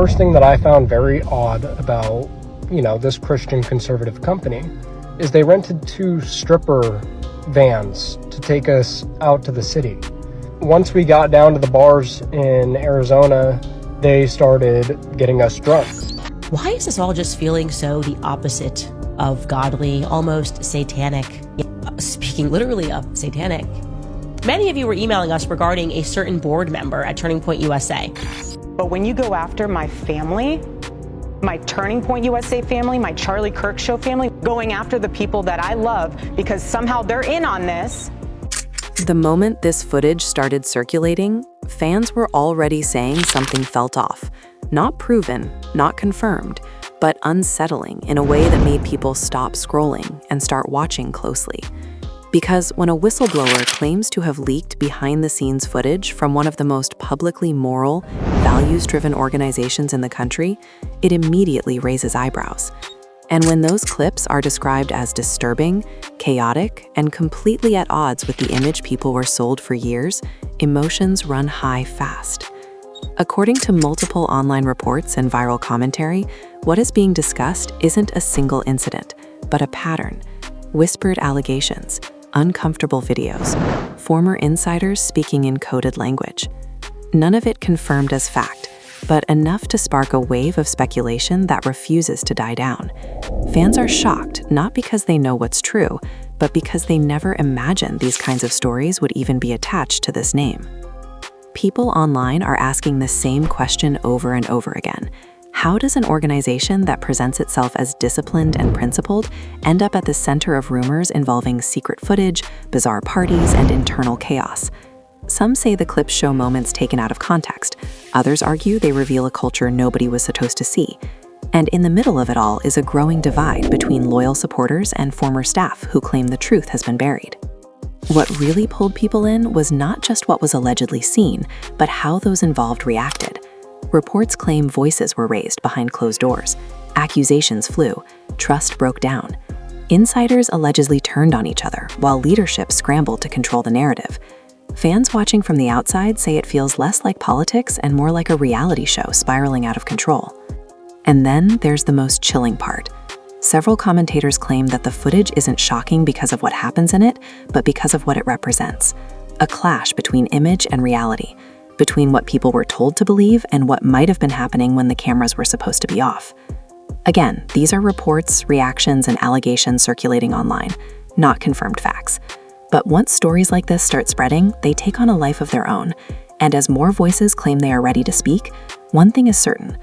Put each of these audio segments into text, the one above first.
first thing that I found very odd about, this Christian conservative company is they rented 2 stripper vans to take us out to the city. Once we got down to the bars in Arizona, they started getting us drunk. Why is this all just feeling so the opposite of godly, almost satanic? Speaking literally of satanic. Many of you were emailing us regarding a certain board member at Turning Point USA. But when you go after my family, my Turning Point USA family, my Charlie Kirk Show family, going after the people that I love because somehow they're in on this. The moment this footage started circulating, fans were already saying something felt off. Not proven, not confirmed, but unsettling in a way that made people stop scrolling and start watching closely. Because when a whistleblower claims to have leaked behind-the-scenes footage from one of the most publicly moral, values-driven organizations in the country, it immediately raises eyebrows. And when those clips are described as disturbing, chaotic, and completely at odds with the image people were sold for years, emotions run high fast. According to multiple online reports and viral commentary, what is being discussed isn't a single incident, but a pattern. Whispered allegations, uncomfortable videos, former insiders speaking in coded language. None of it confirmed as fact, but enough to spark a wave of speculation that refuses to die down. Fans are shocked, not because they know what's true, but because they never imagined these kinds of stories would even be attached to this name. People online are asking the same question over and over again. How does an organization that presents itself as disciplined and principled end up at the center of rumors involving secret footage, bizarre parties, and internal chaos? Some say the clips show moments taken out of context. Others argue they reveal a culture nobody was supposed to see. And in the middle of it all is a growing divide between loyal supporters and former staff who claim the truth has been buried. What really pulled people in was not just what was allegedly seen, but how those involved reacted. Reports claim voices were raised behind closed doors. Accusations flew. Trust broke down. Insiders allegedly turned on each other, while leadership scrambled to control the narrative. Fans watching from the outside say it feels less like politics and more like a reality show spiraling out of control. And then there's the most chilling part. Several commentators claim that the footage isn't shocking because of what happens in it, but because of what it represents. A clash between image and reality, between what people were told to believe and what might have been happening when the cameras were supposed to be off. Again, these are reports, reactions, and allegations circulating online, not confirmed facts. But once stories like this start spreading, they take on a life of their own. And as more voices claim they are ready to speak, one thing is certain.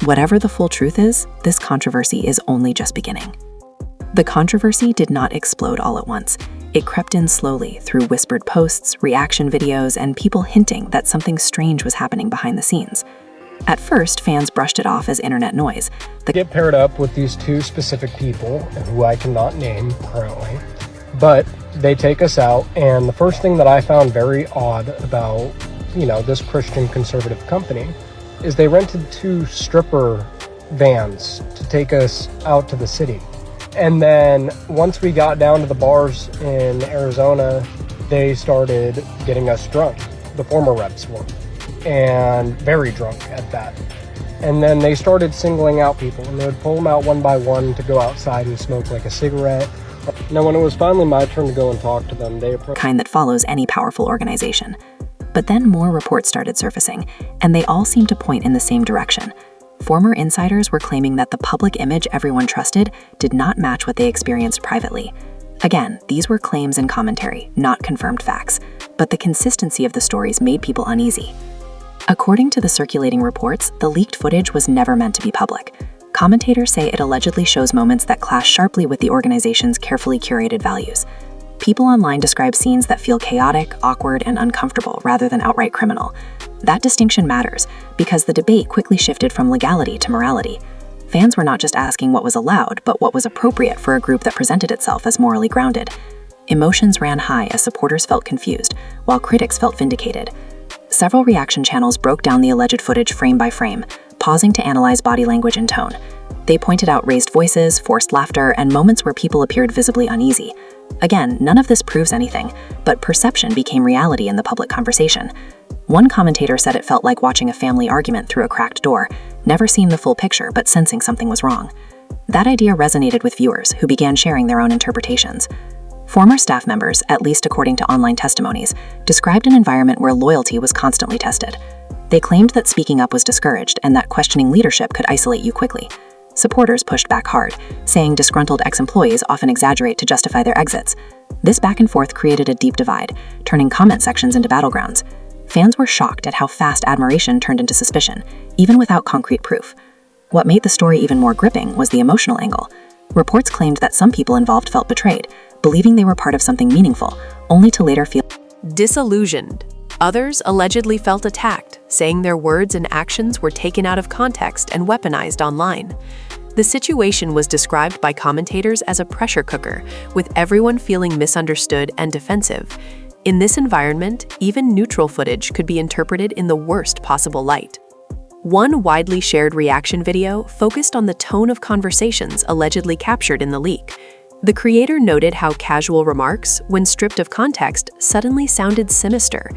Whatever the full truth is, this controversy is only just beginning. The controversy did not explode all at once. It crept in slowly through whispered posts, reaction videos, and people hinting that something strange was happening behind the scenes. At first, fans brushed it off as internet noise. They get paired up with these 2 specific people, who I cannot name currently, but they take us out, and the first thing that I found very odd about, this Christian conservative company is they rented 2 stripper vans to take us out to the city. And then once we got down to the bars in Arizona, they started getting us drunk. The former reps were, and very drunk at that. And then they started singling out people, and they would pull them out one by one to go outside and smoke like a cigarette. Now, when it was finally my turn to go and talk to them, they approached kind that follows any powerful organization. But then more reports started surfacing, and they all seemed to point in the same direction. Former insiders were claiming that the public image everyone trusted did not match what they experienced privately. Again, these were claims and commentary, not confirmed facts, but the consistency of the stories made people uneasy. According to the circulating reports, the leaked footage was never meant to be public. Commentators say it allegedly shows moments that clash sharply with the organization's carefully curated values. People online describe scenes that feel chaotic, awkward, and uncomfortable rather than outright criminal. That distinction matters because the debate quickly shifted from legality to morality. Fans were not just asking what was allowed, but what was appropriate for a group that presented itself as morally grounded. Emotions ran high as supporters felt confused, while critics felt vindicated. Several reaction channels broke down the alleged footage frame by frame, pausing to analyze body language and tone. They pointed out raised voices, forced laughter, and moments where people appeared visibly uneasy. Again, none of this proves anything, but perception became reality in the public conversation. One commentator said it felt like watching a family argument through a cracked door, never seeing the full picture but sensing something was wrong. That idea resonated with viewers who began sharing their own interpretations. Former staff members, at least according to online testimonies, described an environment where loyalty was constantly tested. They claimed that speaking up was discouraged and that questioning leadership could isolate you quickly. Supporters pushed back hard, saying disgruntled ex-employees often exaggerate to justify their exits. This back and forth created a deep divide, turning comment sections into battlegrounds. Fans were shocked at how fast admiration turned into suspicion, even without concrete proof. What made the story even more gripping was the emotional angle. Reports claimed that some people involved felt betrayed, believing they were part of something meaningful, only to later feel disillusioned. Others allegedly felt attacked, saying their words and actions were taken out of context and weaponized online. The situation was described by commentators as a pressure cooker, with everyone feeling misunderstood and defensive. In this environment, even neutral footage could be interpreted in the worst possible light. One widely shared reaction video focused on the tone of conversations allegedly captured in the leak. The creator noted how casual remarks, when stripped of context, suddenly sounded sinister.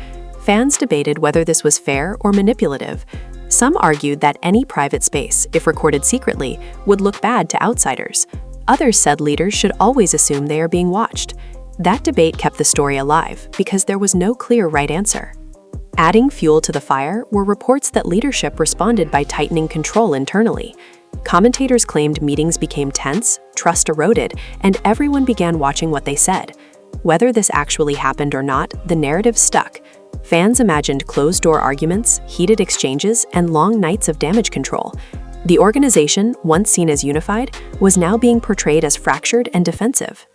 Fans debated whether this was fair or manipulative. Some argued that any private space, if recorded secretly, would look bad to outsiders. Others said leaders should always assume they are being watched. That debate kept the story alive because there was no clear right answer. Adding fuel to the fire were reports that leadership responded by tightening control internally. Commentators claimed meetings became tense, trust eroded, and everyone began watching what they said. Whether this actually happened or not, the narrative stuck. Fans imagined closed-door arguments, heated exchanges, and long nights of damage control. The organization, once seen as unified, was now being portrayed as fractured and defensive.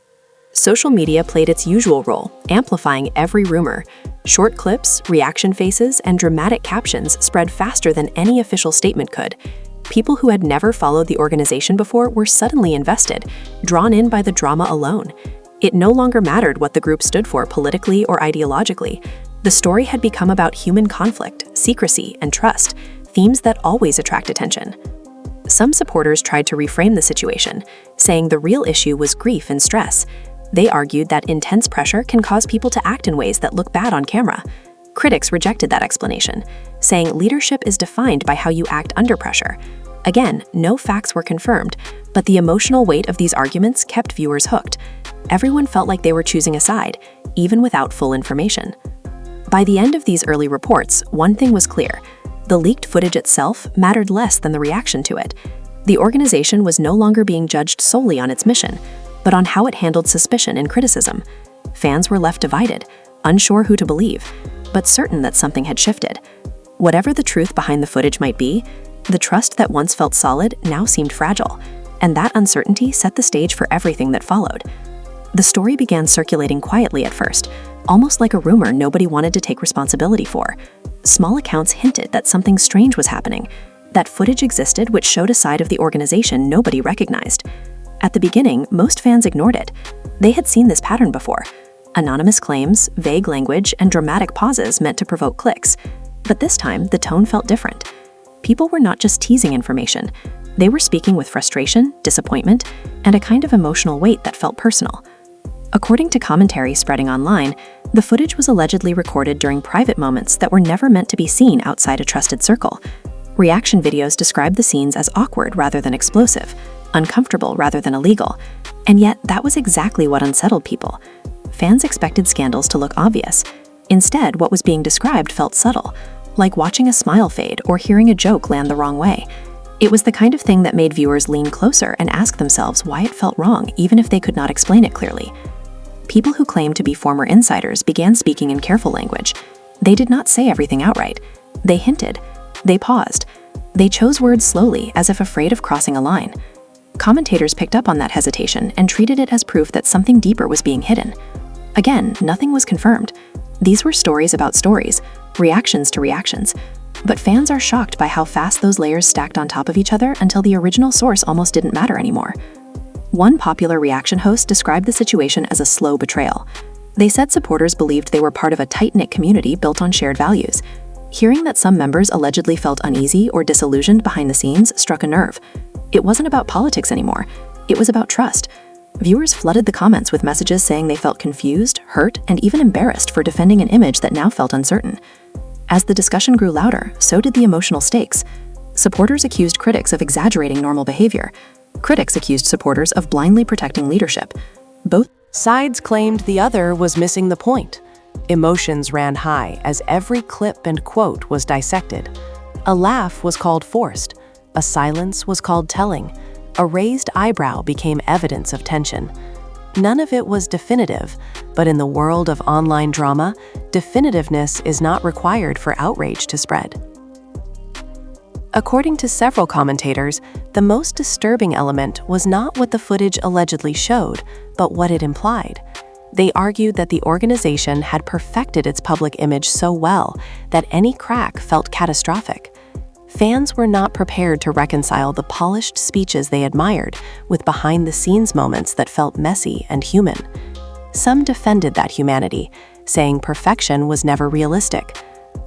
Social media played its usual role, amplifying every rumor. Short clips, reaction faces, and dramatic captions spread faster than any official statement could. People who had never followed the organization before were suddenly invested, drawn in by the drama alone. It no longer mattered what the group stood for politically or ideologically. The story had become about human conflict, secrecy, and trust, themes that always attract attention. Some supporters tried to reframe the situation, saying the real issue was grief and stress. They argued that intense pressure can cause people to act in ways that look bad on camera. Critics rejected that explanation, saying leadership is defined by how you act under pressure. Again, no facts were confirmed, but the emotional weight of these arguments kept viewers hooked. Everyone felt like they were choosing a side, even without full information. By the end of these early reports, one thing was clear. The leaked footage itself mattered less than the reaction to it. The organization was no longer being judged solely on its mission, but on how it handled suspicion and criticism. Fans were left divided, unsure who to believe, but certain that something had shifted. Whatever the truth behind the footage might be, the trust that once felt solid now seemed fragile, and that uncertainty set the stage for everything that followed. The story began circulating quietly at first, almost like a rumor nobody wanted to take responsibility for. Small accounts hinted that something strange was happening, that footage existed which showed a side of the organization nobody recognized. At the beginning, most fans ignored it. They had seen this pattern before. Anonymous claims, vague language, and dramatic pauses meant to provoke clicks. But this time, the tone felt different. People were not just teasing information. They were speaking with frustration, disappointment, and a kind of emotional weight that felt personal. According to commentary spreading online, the footage was allegedly recorded during private moments that were never meant to be seen outside a trusted circle. Reaction videos described the scenes as awkward rather than explosive, uncomfortable rather than illegal, and yet that was exactly what unsettled people. Fans expected scandals to look obvious. Instead, what was being described felt subtle, like watching a smile fade or hearing a joke land the wrong way. It was the kind of thing that made viewers lean closer and ask themselves why it felt wrong, even if they could not explain it clearly. People who claimed to be former insiders began speaking in careful language. They did not say everything outright. They hinted. They paused. They chose words slowly, as if afraid of crossing a line. Commentators picked up on that hesitation and treated it as proof that something deeper was being hidden. Again, nothing was confirmed. These were stories about stories, reactions to reactions. But fans are shocked by how fast those layers stacked on top of each other until the original source almost didn't matter anymore. One popular reaction host described the situation as a slow betrayal. They said supporters believed they were part of a tight-knit community built on shared values. Hearing that some members allegedly felt uneasy or disillusioned behind the scenes struck a nerve. It wasn't about politics anymore. It was about trust. Viewers flooded the comments with messages saying they felt confused, hurt, and even embarrassed for defending an image that now felt uncertain. As the discussion grew louder, so did the emotional stakes. Supporters accused critics of exaggerating normal behavior. Critics accused supporters of blindly protecting leadership. Both sides claimed the other was missing the point. Emotions ran high as every clip and quote was dissected. A laugh was called forced. A silence was called telling. A raised eyebrow became evidence of tension. None of it was definitive, but in the world of online drama, definitiveness is not required for outrage to spread. According to several commentators, the most disturbing element was not what the footage allegedly showed, but what it implied. They argued that the organization had perfected its public image so well that any crack felt catastrophic. Fans were not prepared to reconcile the polished speeches they admired with behind-the-scenes moments that felt messy and human. Some defended that humanity, saying perfection was never realistic.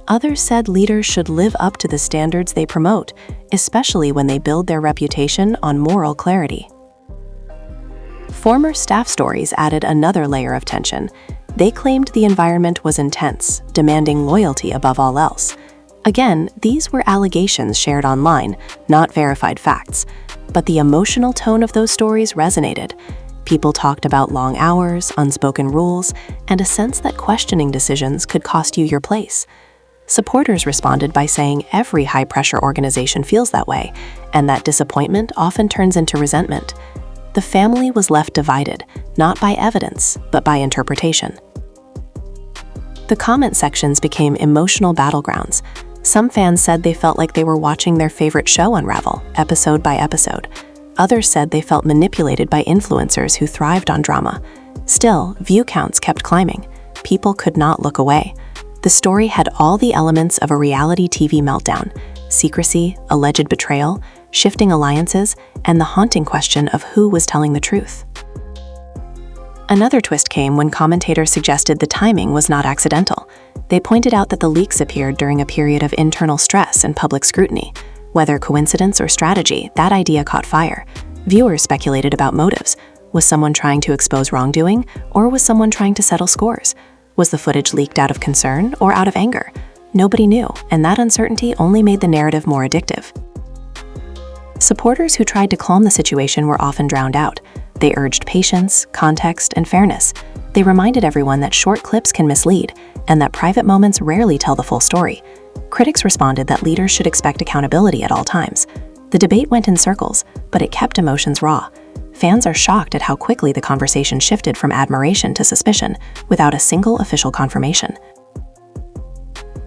Others said leaders should live up to the standards they promote, especially when they build their reputation on moral clarity. Former staff stories added another layer of tension. They claimed the environment was intense, demanding loyalty above all else. Again, these were allegations shared online, not verified facts. But the emotional tone of those stories resonated. People talked about long hours, unspoken rules, and a sense that questioning decisions could cost you your place. Supporters responded by saying every high-pressure organization feels that way, and that disappointment often turns into resentment. The family was left divided, not by evidence, but by interpretation. The comment sections became emotional battlegrounds. Some fans said they felt like they were watching their favorite show unravel, episode by episode. Others said they felt manipulated by influencers who thrived on drama. Still, view counts kept climbing. People could not look away. The story had all the elements of a reality TV meltdown: secrecy, alleged betrayal, shifting alliances, and the haunting question of who was telling the truth. Another twist came when commentators suggested the timing was not accidental. They pointed out that the leaks appeared during a period of internal stress and public scrutiny. Whether coincidence or strategy, that idea caught fire. Viewers speculated about motives. Was someone trying to expose wrongdoing, or was someone trying to settle scores? Was the footage leaked out of concern or out of anger? Nobody knew, and that uncertainty only made the narrative more addictive. Supporters who tried to calm the situation were often drowned out. They urged patience, context, and fairness. They reminded everyone that short clips can mislead, and that private moments rarely tell the full story. Critics responded that leaders should expect accountability at all times. The debate went in circles, but it kept emotions raw. Fans are shocked at how quickly the conversation shifted from admiration to suspicion, without a single official confirmation.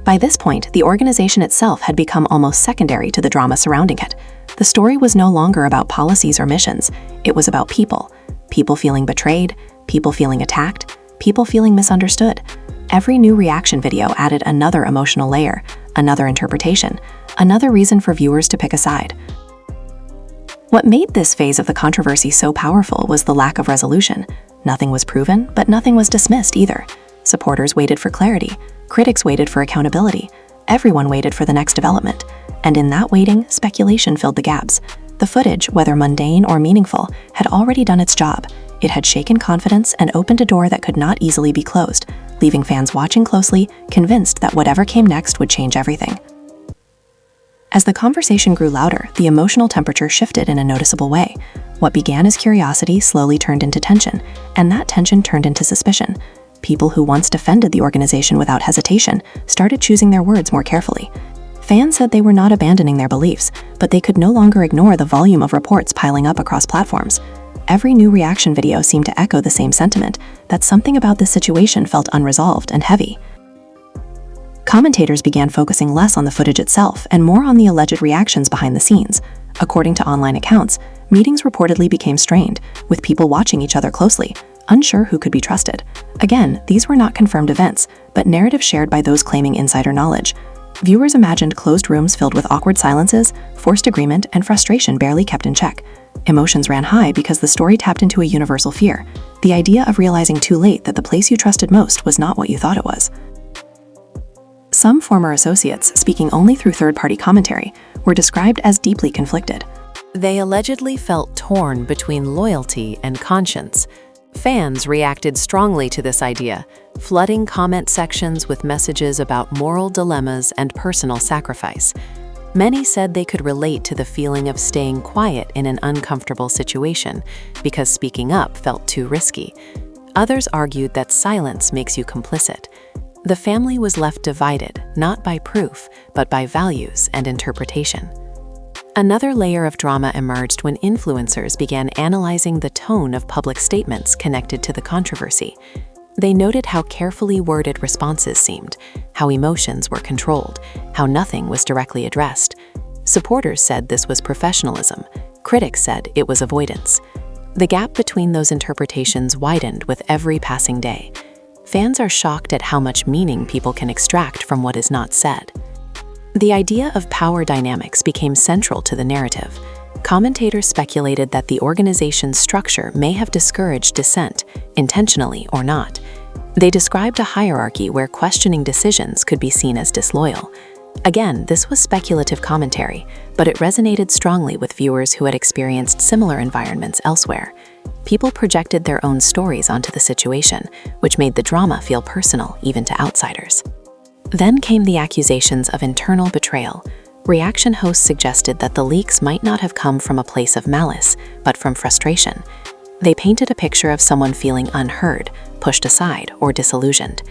By this point, the organization itself had become almost secondary to the drama surrounding it. The story was no longer about policies or missions. It was about people. People feeling betrayed, people feeling attacked, people feeling misunderstood. Every new reaction video added another emotional layer, another interpretation, another reason for viewers to pick a side. What made this phase of the controversy so powerful was the lack of resolution. Nothing was proven, but nothing was dismissed either. Supporters waited for clarity. Critics waited for accountability. Everyone waited for the next development. And in that waiting, speculation filled the gaps. The footage, whether mundane or meaningful, had already done its job. It had shaken confidence and opened a door that could not easily be closed, leaving fans watching closely, convinced that whatever came next would change everything. As the conversation grew louder, the emotional temperature shifted in a noticeable way. What began as curiosity slowly turned into tension, and that tension turned into suspicion. People who once defended the organization without hesitation started choosing their words more carefully. Fans said they were not abandoning their beliefs, but they could no longer ignore the volume of reports piling up across platforms. Every new reaction video seemed to echo the same sentiment, that something about this situation felt unresolved and heavy. Commentators began focusing less on the footage itself and more on the alleged reactions behind the scenes. According to online accounts, meetings reportedly became strained, with people watching each other closely, unsure who could be trusted. Again, these were not confirmed events, but narratives shared by those claiming insider knowledge. Viewers imagined closed rooms filled with awkward silences, forced agreement, and frustration barely kept in check. Emotions ran high because the story tapped into a universal fear, the idea of realizing too late that the place you trusted most was not what you thought it was. Some former associates, speaking only through third-party commentary, were described as deeply conflicted. They allegedly felt torn between loyalty and conscience. Fans reacted strongly to this idea, flooding comment sections with messages about moral dilemmas and personal sacrifice. Many said they could relate to the feeling of staying quiet in an uncomfortable situation because speaking up felt too risky. Others argued that silence makes you complicit. The family was left divided, not by proof, but by values and interpretation. Another layer of drama emerged when influencers began analyzing the tone of public statements connected to the controversy. They noted how carefully worded responses seemed, how emotions were controlled, how nothing was directly addressed. Supporters said this was professionalism. Critics said it was avoidance. The gap between those interpretations widened with every passing day. Fans are shocked at how much meaning people can extract from what is not said. The idea of power dynamics became central to the narrative. Commentators speculated that the organization's structure may have discouraged dissent, intentionally or not. They described a hierarchy where questioning decisions could be seen as disloyal. Again, this was speculative commentary, but it resonated strongly with viewers who had experienced similar environments elsewhere. People projected their own stories onto the situation, which made the drama feel personal even to outsiders. Then came the accusations of internal betrayal. Reaction hosts suggested that the leaks might not have come from a place of malice, but from frustration. They painted a picture of someone feeling unheard, pushed aside, or disillusioned.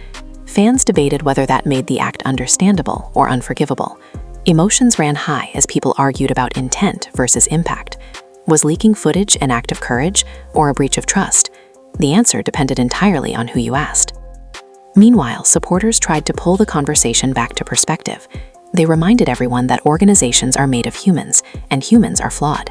Fans debated whether that made the act understandable or unforgivable. Emotions ran high as people argued about intent versus impact. Was leaking footage an act of courage or a breach of trust? The answer depended entirely on who you asked. Meanwhile, supporters tried to pull the conversation back to perspective. They reminded everyone that organizations are made of humans, and humans are flawed.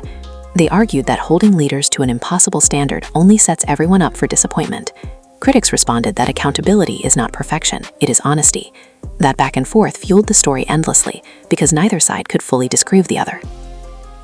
They argued that holding leaders to an impossible standard only sets everyone up for disappointment. Critics responded that accountability is not perfection, it is honesty. That back and forth fueled the story endlessly, because neither side could fully disprove the other.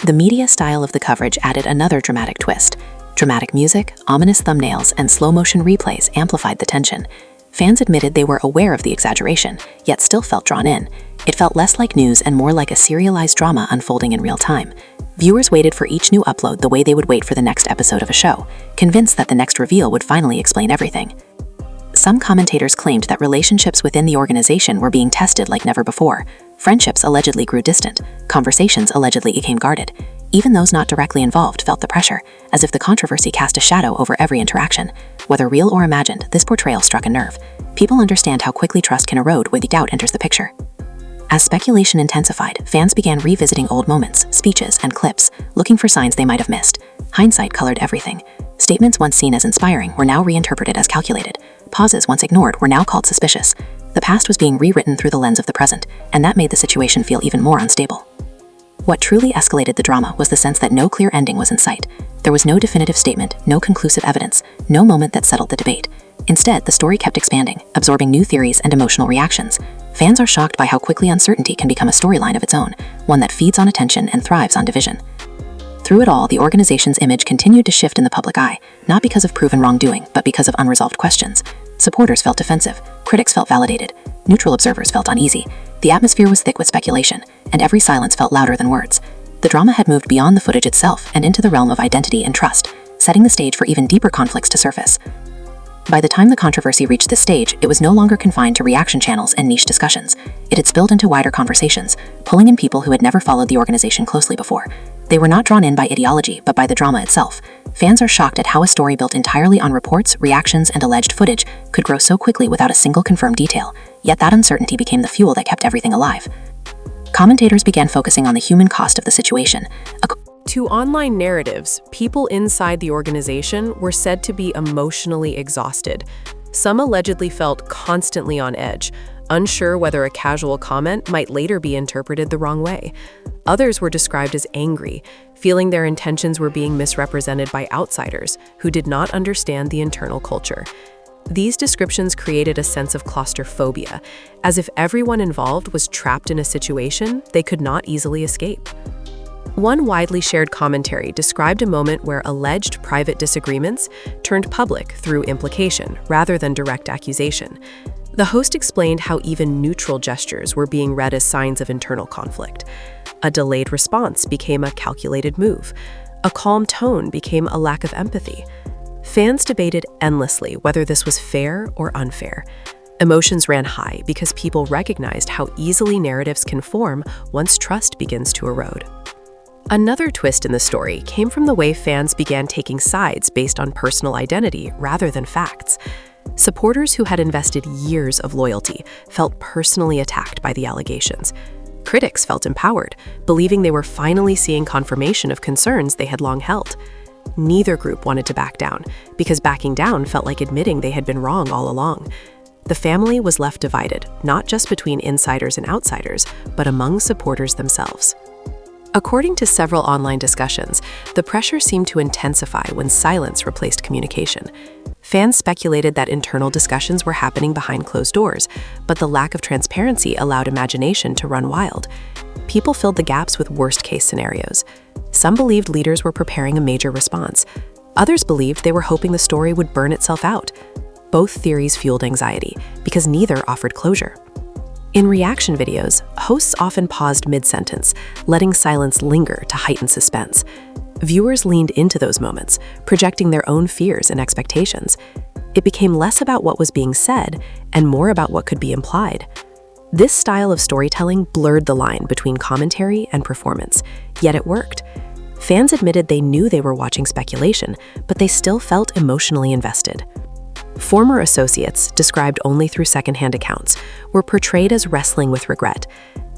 The media style of the coverage added another dramatic twist. Dramatic music, ominous thumbnails, and slow-motion replays amplified the tension. Fans admitted they were aware of the exaggeration, yet still felt drawn in. It felt less like news and more like a serialized drama unfolding in real time. Viewers waited for each new upload the way they would wait for the next episode of a show, convinced that the next reveal would finally explain everything. Some commentators claimed that relationships within the organization were being tested like never before. Friendships allegedly grew distant. Conversations allegedly became guarded. Even those not directly involved felt the pressure, as if the controversy cast a shadow over every interaction. Whether real or imagined, this portrayal struck a nerve. People understand how quickly trust can erode when the doubt enters the picture. As speculation intensified, fans began revisiting old moments, speeches, and clips, looking for signs they might have missed. Hindsight colored everything. Statements once seen as inspiring were now reinterpreted as calculated. Pauses once ignored were now called suspicious. The past was being rewritten through the lens of the present, and that made the situation feel even more unstable. What truly escalated the drama was the sense that no clear ending was in sight. There was no definitive statement, no conclusive evidence, no moment that settled the debate. Instead, the story kept expanding, absorbing new theories and emotional reactions. Fans are shocked by how quickly uncertainty can become a storyline of its own, one that feeds on attention and thrives on division. Through it all, the organization's image continued to shift in the public eye, not because of proven wrongdoing, but because of unresolved questions. Supporters felt defensive, critics felt validated, neutral observers felt uneasy. The atmosphere was thick with speculation, and every silence felt louder than words. The drama had moved beyond the footage itself and into the realm of identity and trust, setting the stage for even deeper conflicts to surface. By the time the controversy reached this stage, it was no longer confined to reaction channels and niche discussions. It had spilled into wider conversations, pulling in people who had never followed the organization closely before. They were not drawn in by ideology, but by the drama itself. Fans are shocked at how a story built entirely on reports, reactions, and alleged footage could grow so quickly without a single confirmed detail. Yet that uncertainty became the fuel that kept everything alive. Commentators began focusing on the human cost of the situation. To online narratives, people inside the organization were said to be emotionally exhausted. Some allegedly felt constantly on edge, unsure whether a casual comment might later be interpreted the wrong way. Others were described as angry, feeling their intentions were being misrepresented by outsiders who did not understand the internal culture. These descriptions created a sense of claustrophobia, as if everyone involved was trapped in a situation they could not easily escape. One widely shared commentary described a moment where alleged private disagreements turned public through implication rather than direct accusation. The host explained how even neutral gestures were being read as signs of internal conflict. A delayed response became a calculated move. A calm tone became a lack of empathy. Fans debated endlessly whether this was fair or unfair. Emotions ran high because people recognized how easily narratives can form once trust begins to erode. Another twist in the story came from the way fans began taking sides based on personal identity rather than facts. Supporters who had invested years of loyalty felt personally attacked by the allegations. Critics felt empowered, believing they were finally seeing confirmation of concerns they had long held. Neither group wanted to back down, because backing down felt like admitting they had been wrong all along. The family was left divided, not just between insiders and outsiders, but among supporters themselves. According to several online discussions, the pressure seemed to intensify when silence replaced communication. Fans speculated that internal discussions were happening behind closed doors, but the lack of transparency allowed imagination to run wild. People filled the gaps with worst-case scenarios. Some believed leaders were preparing a major response. Others believed they were hoping the story would burn itself out. Both theories fueled anxiety, because neither offered closure. In reaction videos, hosts often paused mid-sentence, letting silence linger to heighten suspense. Viewers leaned into those moments, projecting their own fears and expectations. It became less about what was being said and more about what could be implied. This style of storytelling blurred the line between commentary and performance, yet it worked. Fans admitted they knew they were watching speculation, but they still felt emotionally invested. Former associates, described only through secondhand accounts, were portrayed as wrestling with regret.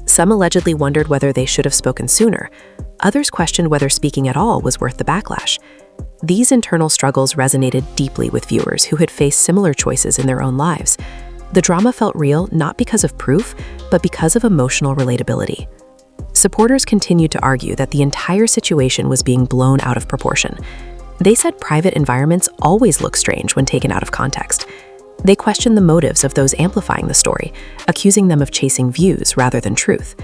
Some allegedly wondered whether they should have spoken sooner. Others questioned whether speaking at all was worth the backlash. These internal struggles resonated deeply with viewers who had faced similar choices in their own lives. The drama felt real not because of proof, but because of emotional relatability. Supporters continued to argue that the entire situation was being blown out of proportion. They said private environments always look strange when taken out of context. They questioned the motives of those amplifying the story, accusing them of chasing views rather than truth.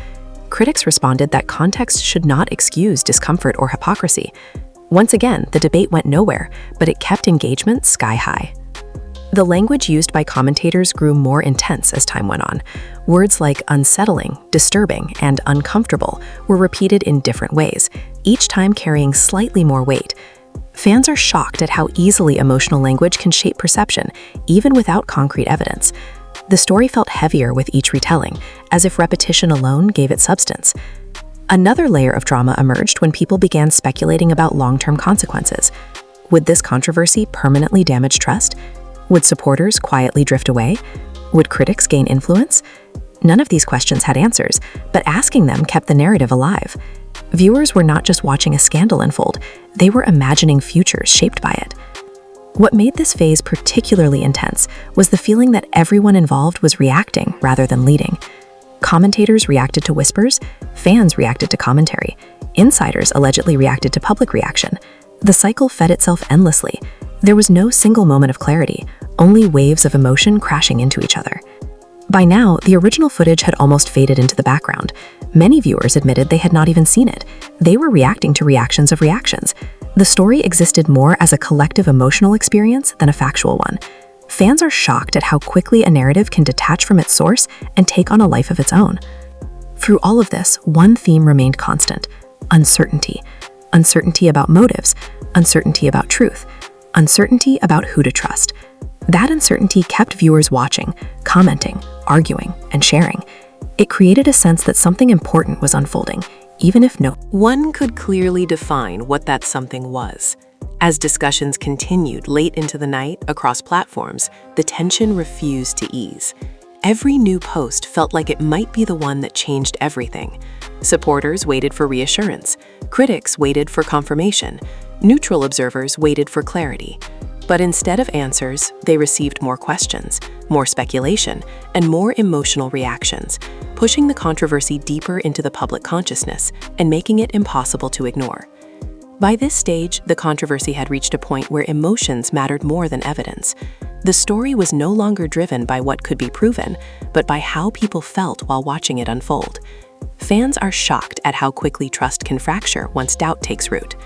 Critics responded that context should not excuse discomfort or hypocrisy. Once again, the debate went nowhere, but it kept engagement sky high. The language used by commentators grew more intense as time went on. Words like unsettling, disturbing, and uncomfortable were repeated in different ways, each time carrying slightly more weight. Fans are shocked at how easily emotional language can shape perception, even without concrete evidence. The story felt heavier with each retelling, as if repetition alone gave it substance. Another layer of drama emerged when people began speculating about long-term consequences. Would this controversy permanently damage trust? Would supporters quietly drift away? Would critics gain influence? None of these questions had answers, but asking them kept the narrative alive. Viewers were not just watching a scandal unfold, they were imagining futures shaped by it. What made this phase particularly intense was the feeling that everyone involved was reacting rather than leading. Commentators reacted to whispers, fans reacted to commentary, insiders allegedly reacted to public reaction. The cycle fed itself endlessly. There was no single moment of clarity, only waves of emotion crashing into each other. By now, the original footage had almost faded into the background. Many viewers admitted they had not even seen it. They were reacting to reactions of reactions. The story existed more as a collective emotional experience than a factual one. Fans are shocked at how quickly a narrative can detach from its source and take on a life of its own. Through all of this, one theme remained constant: uncertainty. Uncertainty about motives, uncertainty about truth, uncertainty about who to trust. That uncertainty kept viewers watching, commenting, arguing, and sharing. It created a sense that something important was unfolding, even if no one could clearly define what that something was. As discussions continued late into the night across platforms, the tension refused to ease. Every new post felt like it might be the one that changed everything. Supporters waited for reassurance. Critics waited for confirmation. Neutral observers waited for clarity. But instead of answers, they received more questions, more speculation, and more emotional reactions, pushing the controversy deeper into the public consciousness and making it impossible to ignore. By this stage, the controversy had reached a point where emotions mattered more than evidence. The story was no longer driven by what could be proven, but by how people felt while watching it unfold. Fans are shocked at how quickly trust can fracture once doubt takes root.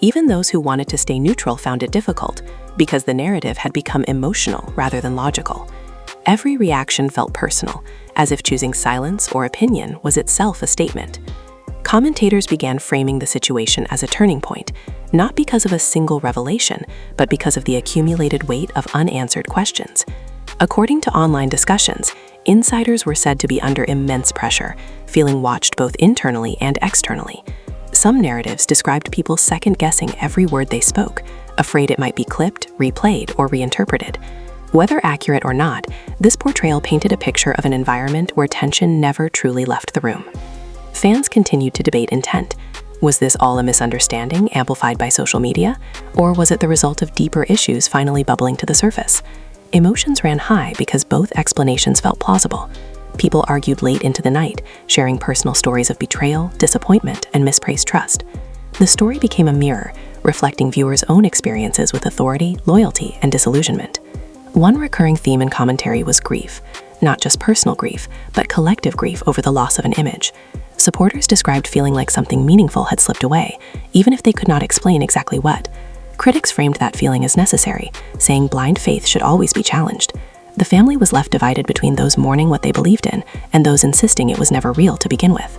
Even those who wanted to stay neutral found it difficult, because the narrative had become emotional rather than logical. Every reaction felt personal, as if choosing silence or opinion was itself a statement. Commentators began framing the situation as a turning point, not because of a single revelation, but because of the accumulated weight of unanswered questions. According to online discussions, insiders were said to be under immense pressure, feeling watched both internally and externally. Some narratives described people second-guessing every word they spoke, afraid it might be clipped, replayed, or reinterpreted. Whether accurate or not, this portrayal painted a picture of an environment where tension never truly left the room. Fans continued to debate intent. Was this all a misunderstanding amplified by social media, or was it the result of deeper issues finally bubbling to the surface? Emotions ran high because both explanations felt plausible. People argued late into the night, sharing personal stories of betrayal, disappointment, and misplaced trust. The story became a mirror, reflecting viewers' own experiences with authority, loyalty, and disillusionment. One recurring theme in commentary was grief, not just personal grief, but collective grief over the loss of an image. Supporters described feeling like something meaningful had slipped away, even if they could not explain exactly what. Critics framed that feeling as necessary, saying blind faith should always be challenged. The family was left divided between those mourning what they believed in and those insisting it was never real to begin with.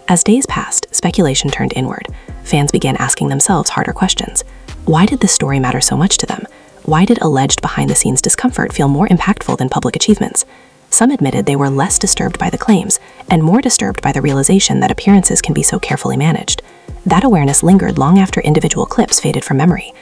As days passed, speculation turned inward. Fans began asking themselves harder questions. Why did this story matter so much to them? Why did alleged behind-the-scenes discomfort feel more impactful than public achievements? Some admitted they were less disturbed by the claims and more disturbed by the realization that appearances can be so carefully managed. That awareness lingered long after individual clips faded from memory.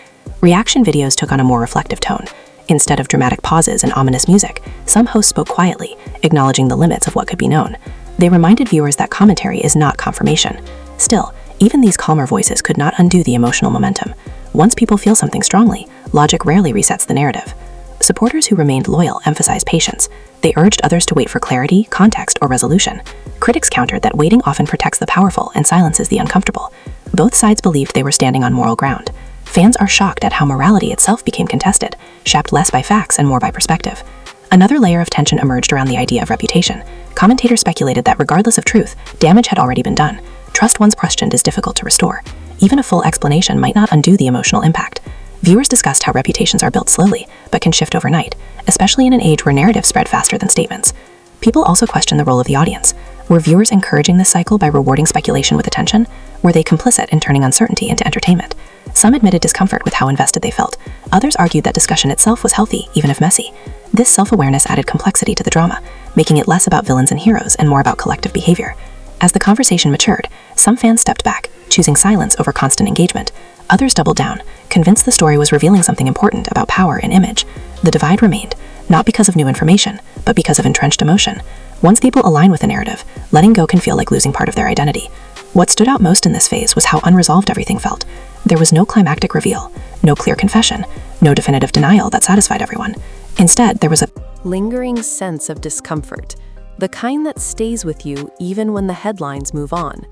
Reaction videos took on a more reflective tone. Instead of dramatic pauses and ominous music, some hosts spoke quietly, acknowledging the limits of what could be known. They reminded viewers that commentary is not confirmation. Still, even these calmer voices could not undo the emotional momentum. Once people feel something strongly, logic rarely resets the narrative. Supporters who remained loyal emphasized patience. They urged others to wait for clarity, context, or resolution. Critics countered that waiting often protects the powerful and silences the uncomfortable. Both sides believed they were standing on moral ground. Fans are shocked at how morality itself became contested, shaped less by facts and more by perspective. Another layer of tension emerged around the idea of reputation. Commentators speculated that regardless of truth, damage had already been done. Trust once questioned is difficult to restore. Even a full explanation might not undo the emotional impact. Viewers discussed how reputations are built slowly, but can shift overnight, especially in an age where narratives spread faster than statements. People also questioned the role of the audience. Were viewers encouraging this cycle by rewarding speculation with attention? Were they complicit in turning uncertainty into entertainment? Some admitted discomfort with how invested they felt. Others argued that discussion itself was healthy, even if messy. This self-awareness added complexity to the drama, making it less about villains and heroes and more about collective behavior. As the conversation matured, some fans stepped back, choosing silence over constant engagement. Others doubled down, convinced the story was revealing something important about power and image. The divide remained, not because of new information, but because of entrenched emotion. Once people align with a narrative, letting go can feel like losing part of their identity. What stood out most in this phase was how unresolved everything felt. There was no climactic reveal, no clear confession, no definitive denial that satisfied everyone. Instead, there was a lingering sense of discomfort, the kind that stays with you even when the headlines move on.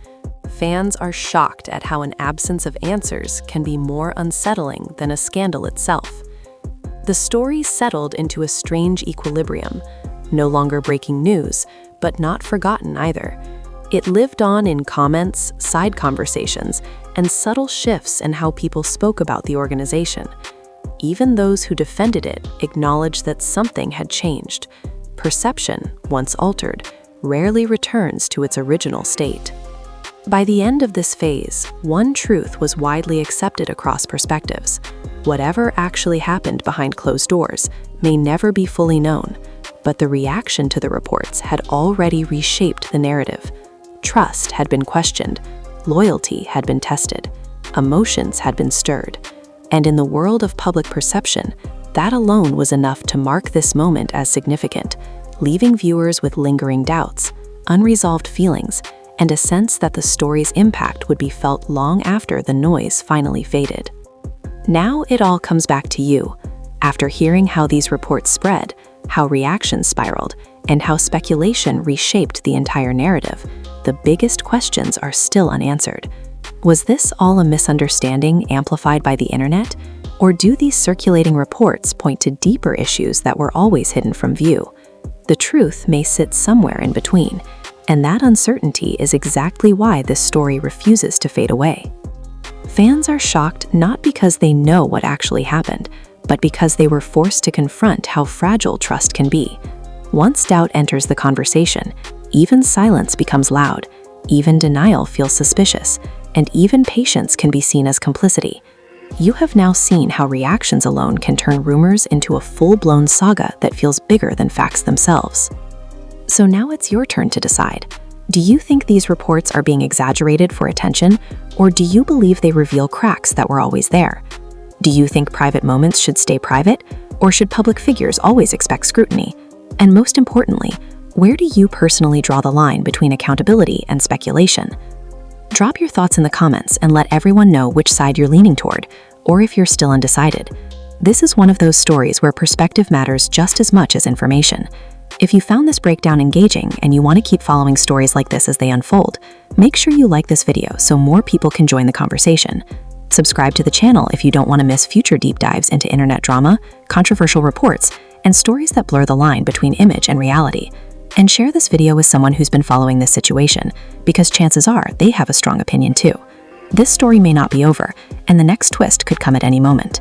Fans are shocked at how an absence of answers can be more unsettling than a scandal itself. The story settled into a strange equilibrium, no longer breaking news, but not forgotten either. It lived on in comments, side conversations, and subtle shifts in how people spoke about the organization. Even those who defended it acknowledged that something had changed. Perception, once altered, rarely returns to its original state. By the end of this phase, one truth was widely accepted across perspectives. Whatever actually happened behind closed doors may never be fully known, but the reaction to the reports had already reshaped the narrative. Trust had been questioned, loyalty had been tested, emotions had been stirred, and in the world of public perception, that alone was enough to mark this moment as significant, leaving viewers with lingering doubts, unresolved feelings, and a sense that the story's impact would be felt long after the noise finally faded. Now it all comes back to you. After hearing how these reports spread, how reactions spiraled, and how speculation reshaped the entire narrative, the biggest questions are still unanswered. Was this all a misunderstanding amplified by the internet? Or do these circulating reports point to deeper issues that were always hidden from view? The truth may sit somewhere in between, and that uncertainty is exactly why this story refuses to fade away. Fans are shocked not because they know what actually happened, but because they were forced to confront how fragile trust can be. Once doubt enters the conversation, even silence becomes loud, even denial feels suspicious, and even patience can be seen as complicity. You have now seen how reactions alone can turn rumors into a full-blown saga that feels bigger than facts themselves. So now it's your turn to decide. Do you think these reports are being exaggerated for attention, or do you believe they reveal cracks that were always there? Do you think private moments should stay private, or should public figures always expect scrutiny? And most importantly, where do you personally draw the line between accountability and speculation? Drop your thoughts in the comments and let everyone know which side you're leaning toward, or if you're still undecided. This is one of those stories where perspective matters just as much as information. If you found this breakdown engaging and you want to keep following stories like this as they unfold, make sure you like this video so more people can join the conversation. Subscribe to the channel if you don't want to miss future deep dives into internet drama, controversial reports, and stories that blur the line between image and reality. And share this video with someone who's been following this situation, because chances are they have a strong opinion too. This story may not be over, and the next twist could come at any moment.